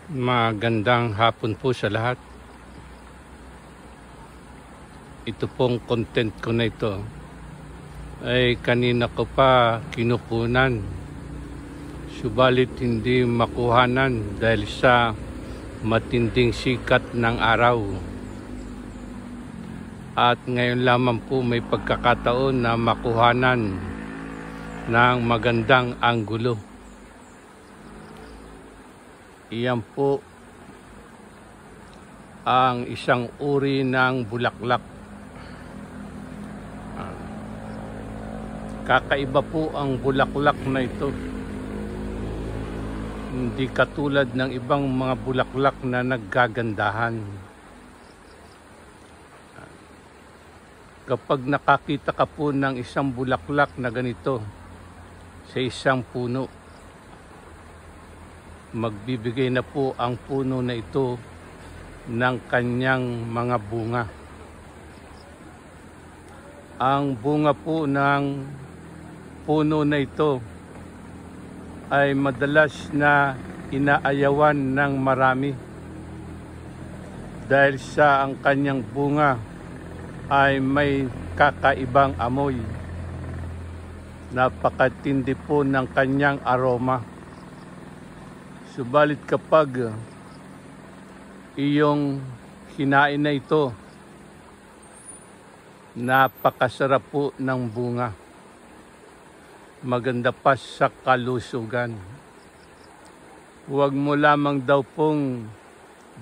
Magandang hapon po sa lahat. Ito pong content ko na ito ay kanina ko pa kinukunan, subalit hindi makuhanan dahil sa matinding sikat ng araw. At ngayon lamang po may pagkakataon na makuhanan ng magandang anggulo. Iyan po ang isang uri ng bulaklak. Kakaiba po ang bulaklak na ito. Hindi katulad ng ibang mga bulaklak na naggagandahan. Kapag nakakita ka po ng isang bulaklak na ganito sa isang puno, magbibigay na po ang puno na ito ng kanyang mga bunga. Ang bunga po ng puno na ito ay madalas na inaayawan ng marami dahil sa ang kanyang bunga ay may kakaibang amoy. Napakatindi po ng kanyang aroma. Subalit kapag iyong kinain na ito, napakasarap po ng bunga. Maganda pa sa kalusugan. Huwag mo lamang daw pong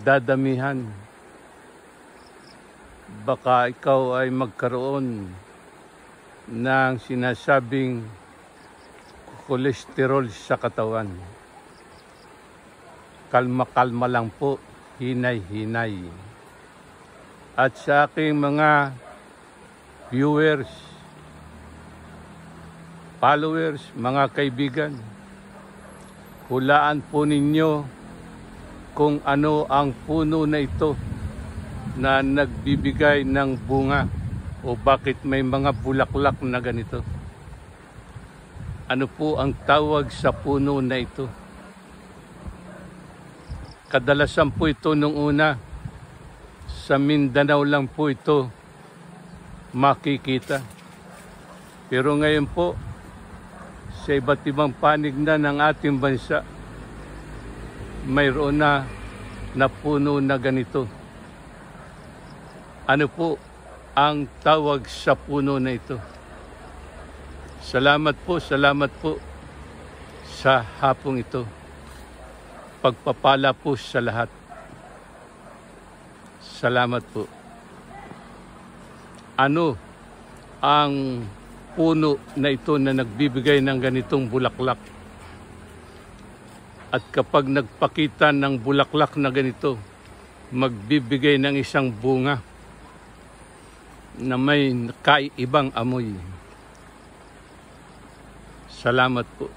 dadamihan. Baka ikaw ay magkaroon ng sinasabing kolesterol sa katawan. Kalma-kalma lang po, hinay-hinay. At sa aking mga viewers, followers, mga kaibigan, hulaan po ninyo kung ano ang puno na ito na nagbibigay ng bunga o bakit may mga bulaklak na ganito. Ano po ang tawag sa puno na ito? Kadalasan po ito nung una, sa Mindanao lang po ito makikita. Pero ngayon po, sa iba't ibang panig na ng ating bansa, mayroon na puno na ganito. Ano po ang tawag sa puno na ito? Salamat po sa hapong ito. Pagpapala po sa lahat. Salamat po. Ano ang puno na ito na nagbibigay ng ganitong bulaklak? At kapag nagpakita ng bulaklak na ganito, magbibigay ng isang bunga na may kakaibang amoy. Salamat po.